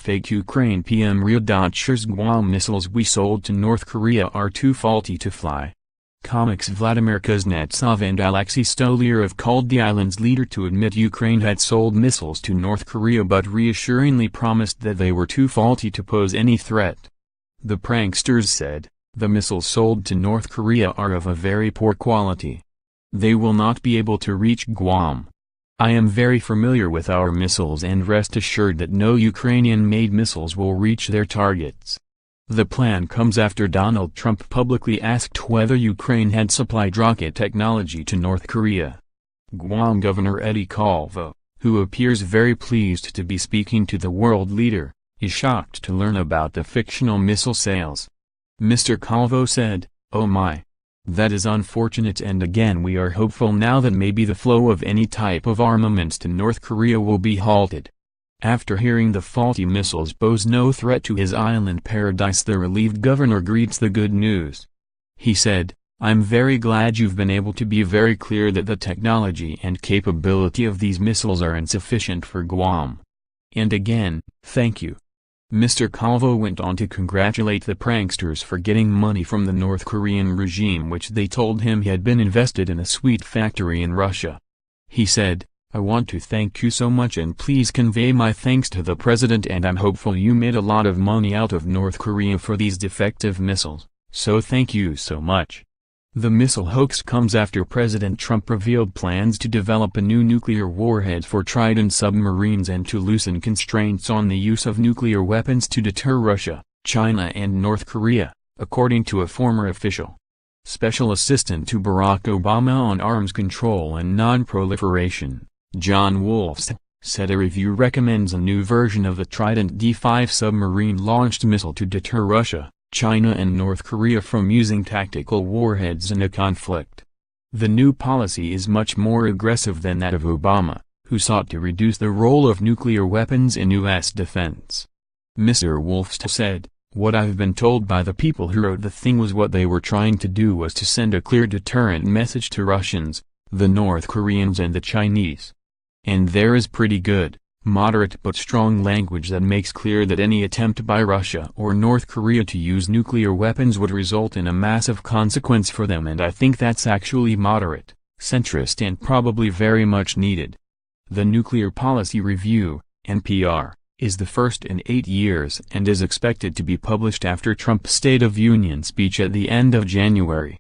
Fake Ukraine PM rea.ssures Guam missiles we sold to North Korea are too faulty to fly. Comics Vladimir Kuznetsov and Alexey Stolyarov called the island's leader to admit Ukraine had sold missiles to North Korea but reassuringly promised that they were too faulty to pose any threat. The pranksters said, "The missiles sold to North Korea are of a very poor quality. They will not be able to reach Guam. I am very familiar with our missiles and rest assured that no Ukrainian-made missiles will reach their targets." The plan comes after Donald Trump publicly asked whether Ukraine had supplied rocket technology to North Korea. Guam Governor Eddie Calvo, who appears very pleased to be speaking to the world leader, is shocked to learn about the fictional missile sales. Mr. Calvo said, "Oh my. That is unfortunate, and again we are hopeful now that maybe the flow of any type of armaments to North Korea will be halted." After hearing the faulty missiles pose no threat to his island paradise, the relieved governor greets the good news. He said, "I'm very glad you've been able to be very clear that the technology and capability of these missiles are insufficient for Guam. And again, thank you." Mr. Calvo went on to congratulate the pranksters for getting money from the North Korean regime, which they told him had been invested in a sweet factory in Russia. He said, "I want to thank you so much, and please convey my thanks to the president, and I'm hopeful you made a lot of money out of North Korea for these defective missiles, so thank you so much." The missile hoax comes after President Trump revealed plans to develop a new nuclear warhead for Trident submarines and to loosen constraints on the use of nuclear weapons to deter Russia, China and North Korea, according to a former official. Special Assistant to Barack Obama on Arms Control and Non-Proliferation, John Wolfson, said a review recommends a new version of the Trident D5 submarine-launched missile to deter Russia, China and North Korea from using tactical warheads in a conflict. The new policy is much more aggressive than that of Obama, who sought to reduce the role of nuclear weapons in U.S. defense. Mr. Wolfson said, "What I've been told by the people who wrote the thing was what they were trying to do was to send a clear deterrent message to Russians, the North Koreans and the Chinese. And there is pretty good, moderate but strong language that makes clear that any attempt by Russia or North Korea to use nuclear weapons would result in a massive consequence for them, and I think that's actually moderate, centrist and probably very much needed." The Nuclear Policy Review, NPR, is the first in 8 years and is expected to be published after Trump's State of Union speech at the end of January.